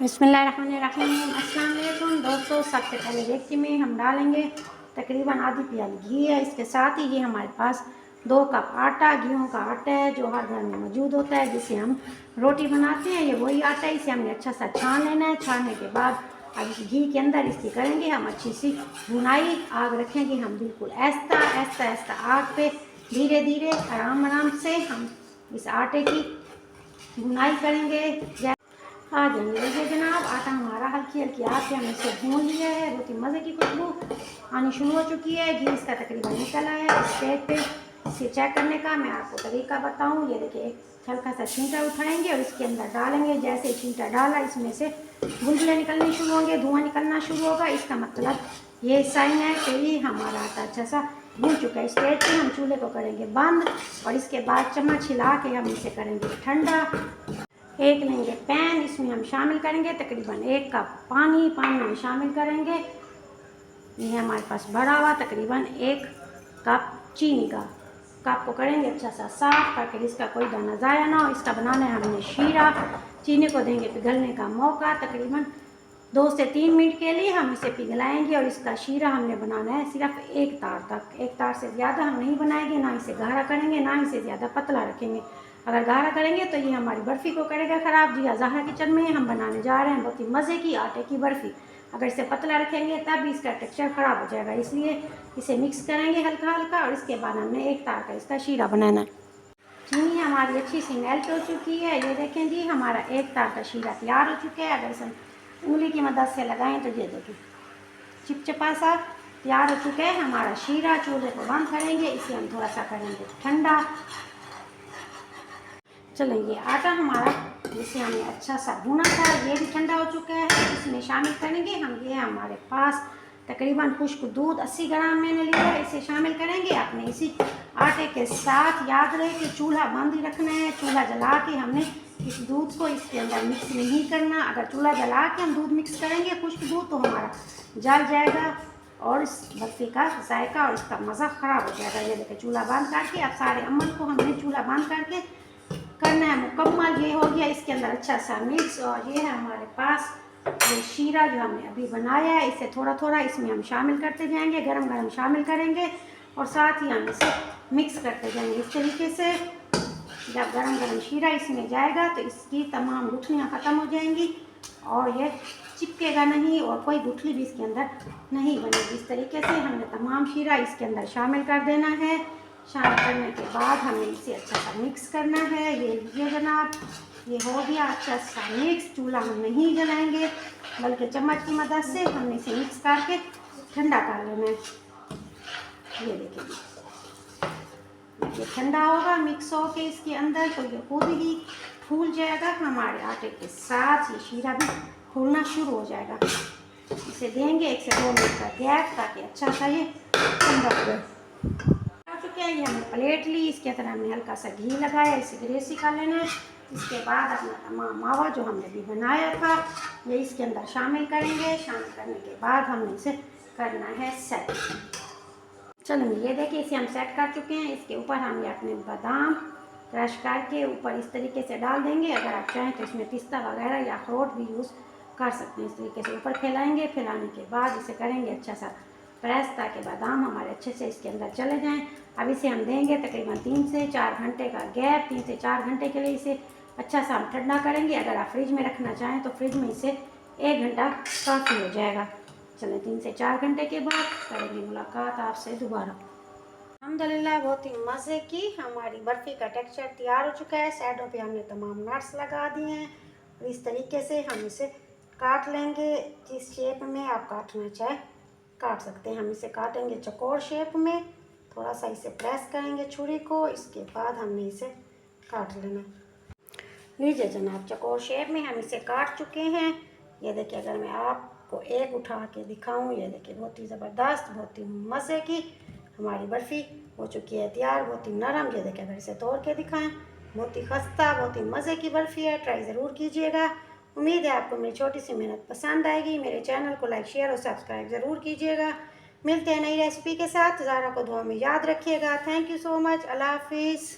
बिस्मिल्लाहिर्रहमानिर्रहीम। अस्सलाम वालेकुम दोस्तों, सबसे पहले डेगची में हम डालेंगे तकरीबन आधी प्याली घी है। इसके साथ ही ये हमारे पास 2 कप आटा, गेहूं का आटा है जो हर घर में मौजूद होता है, जिससे हम रोटी बनाते हैं। ये वही आटा है, इसे हमने अच्छा सा छान लेना है। छानने के बाद अब इस घी के अंदर इसकी करेंगे हम अच्छी सी भुनाई। आग रखेंगे हम बिल्कुल ऐसा ऐसा ऐसा आग पे, धीरे धीरे आराम आराम से हम इस आटे की भुनाई करेंगे। आ जाएंगे। देखिए जनाब, आटा हमारा हल्की हल्की आग पे हमने इसे भून लिया है। बहुत ही मज़े की खुशबू आनी शुरू हो चुकी है। घी इसका तकरीबन निकला है। इस स्टेज पे इसे चेक करने का मैं आपको तरीका बताऊं। ये देखिए, हल्का सा छींटा उठाएंगे और इसके अंदर डालेंगे। जैसे छींटा डाला, इसमें से बुलबुले निकलने शुरू होंगे, धुआं निकलना शुरू होगा। इसका मतलब ये साइन है कि ये हमारा आटा अच्छा सा भून चुका है। स्टेज पे हम चूल्हे को करेंगे बंद और इसके बाद चम्मच हिला के हम इसे करेंगे ठंडा। एक लेंगे पैन, इसमें हम शामिल करेंगे तकरीबन 1 कप पानी। पानी में शामिल करेंगे, ये हमारे पास भरा हुआ तकरीबन 1 कप चीनी का कप को करेंगे अच्छा सा साफ, ताकि इसका कोई दाना ज़ाया ना हो। इसका बनाना है हमने शीरा। चीनी को देंगे पिघलने का मौका। तकरीबन 2 से 3 मिनट के लिए हम इसे पिघलाएंगे और इसका शीरा हमने बनाना है सिर्फ 1 तार तक। 1 तार से ज़्यादा हम नहीं बनाएंगे, ना इसे गाढ़ा करेंगे, ना इसे ज़्यादा पतला रखेंगे। अगर गाढ़ा करेंगे तो ये हमारी बर्फ़ी को करेगा ख़राब। जी ज़हरा किचन में हम बनाने जा रहे हैं बहुत ही मज़े की आटे की बर्फ़ी। अगर इसे पतला रखेंगे तब भी इसका टेक्सचर ख़राब हो जाएगा, इसलिए इसे मिक्स करेंगे हल्का हल्का और इसके बाद हमने 1 तार का इसका शीरा बनाना है। चीनी हमारी अच्छी सी मेल्ट हो चुकी है। ये देखें जी, हमारा 1 तार का शीरा तैयार हो चुका है। अगर इसे उंगली की मदद से लगाएं तो ये देखें चिपचिपा सा तैयार हो चुका है हमारा शीरा। चूल्हे को बंद करेंगे, इसे हम थोड़ा सा करेंगे ठंडा। चलें, ये आटा हमारा जिसे हमने अच्छा सा भुना था ये भी ठंडा हो चुका है। इसमें शामिल करेंगे हम, ये हमारे पास तकरीबन खुश्क दूध 80 ग्राम मैंने लिया है, इसे शामिल करेंगे अपने इसी आटे के साथ। याद रहे कि चूल्हा बंद ही रखना है। चूल्हा जला के हमने इस दूध को इसके अंदर मिक्स नहीं करना। अगर चूल्हा जला के हम दूध मिक्स करेंगे खुश्क दूध, तो हमारा जल जाएगा और इस बर्फ़ी का जायका और इसका मज़ा ख़राब हो जाएगा। ये देखिए, चूल्हा बंद करके अब सारे अमल को हमने चूल्हा बंद करके करना है मुकम्मल। ये हो गया इसके अंदर अच्छा सा मिक्स। और ये है हमारे पास ये शीरा जो हमने अभी बनाया है। इसे थोड़ा थोड़ा इसमें हम शामिल करते जाएंगे, गरम गरम शामिल करेंगे और साथ ही हम इसे मिक्स करते जाएंगे। इस तरीके से जब गरम गरम शीरा इसमें जाएगा तो इसकी तमाम गुठलियाँ ख़त्म हो जाएंगी और ये चिपकेगा नहीं और कोई गुठली भी इसके अंदर नहीं बनेगी। इस तरीके से हमने तमाम शीरा इसके अंदर शामिल कर देना है। शामिल करने के बाद हमें इसे अच्छा सा मिक्स करना है। ये लीजिए जनाब, ये हो गया अच्छा सा मिक्स। चूल्हा हम नहीं जलाएंगे बल्कि चम्मच की मदद से हमने इसे मिक्स करके ठंडा कर लेना है। ये देखिए, ये ठंडा होगा मिक्स हो के इसके अंदर, तो ये खुद ही फूल जाएगा हमारे आटे के साथ। ये शीरा भी फूलना शुरू हो जाएगा। इसे देंगे 1 से 2 मिनट का गैप, ताकि अच्छा सा ये ठंडा हो जाए। ये हमने प्लेट ली, इसके अंदर हमने हल्का सा घी लगाया, इसे ग्रेसी कर लेना है। इसके बाद अपना तमाम मावा जो हमने भी बनाया था ये इसके अंदर शामिल करेंगे। शामिल करने के बाद हमने इसे करना है सेट। चलो ये देखिए, इसे हम सेट कर चुके हैं। इसके ऊपर हम ये अपने बादाम क्रश करके ऊपर इस तरीके से डाल देंगे। अगर आप चाहें तो इसमें पिस्ता वगैरह या अखरोट भी यूज़ कर सकते हैं। इस तरीके से ऊपर फैलाएंगे। फैलाने के बाद इसे करेंगे अच्छा सा प्रेस, ताकि बादाम हमारे अच्छे से इसके अंदर चले जाएं। अब इसे हम देंगे तकरीबन 3 से 4 घंटे का गैप। 3 से 4 घंटे के लिए इसे अच्छा सा हम ठंडा करेंगे। अगर आप फ्रिज में रखना चाहें तो फ्रिज में इसे 1 घंटा काफ़ी हो जाएगा। चलें, 3 से 4 घंटे के बाद करेंगे मुलाकात आपसे दोबारा। अल्हम्दुलिल्लाह, बहुत ही मज़े की हमारी बर्फ़ी का टेक्सचर तैयार हो चुका है। साइडों पे हमने तमाम नट्स लगा दिए हैं और इस तरीके से हम इसे काट लेंगे। जिस शेप में आप काटना चाहें काट सकते हैं। हम इसे काटेंगे चौकोर शेप में। थोड़ा सा इसे प्रेस करेंगे छुरी को, इसके बाद हमने इसे काट लेना। लीजिए जनाब, चौकोर शेप में हम इसे काट चुके हैं। ये देखिए, अगर मैं आपको एक उठा के दिखाऊं, ये देखिए बहुत ही ज़बरदस्त, बहुत ही मज़े की हमारी बर्फ़ी हो चुकी है तैयार। बहुत ही नरम। ये देखिए, अगर इसे तोड़ के दिखाएं, बहुत ही खस्ता, बहुत ही मज़े की बर्फ़ी है। ट्राई ज़रूर कीजिएगा। उम्मीद है आपको मेरी छोटी सी मेहनत पसंद आएगी। मेरे चैनल को लाइक, शेयर और सब्सक्राइब ज़रूर कीजिएगा। मिलते हैं नई रेसिपी के साथ। ज़ारा को दुआ में याद रखिएगा। Thank you so much. अल्लाह हाफिज़।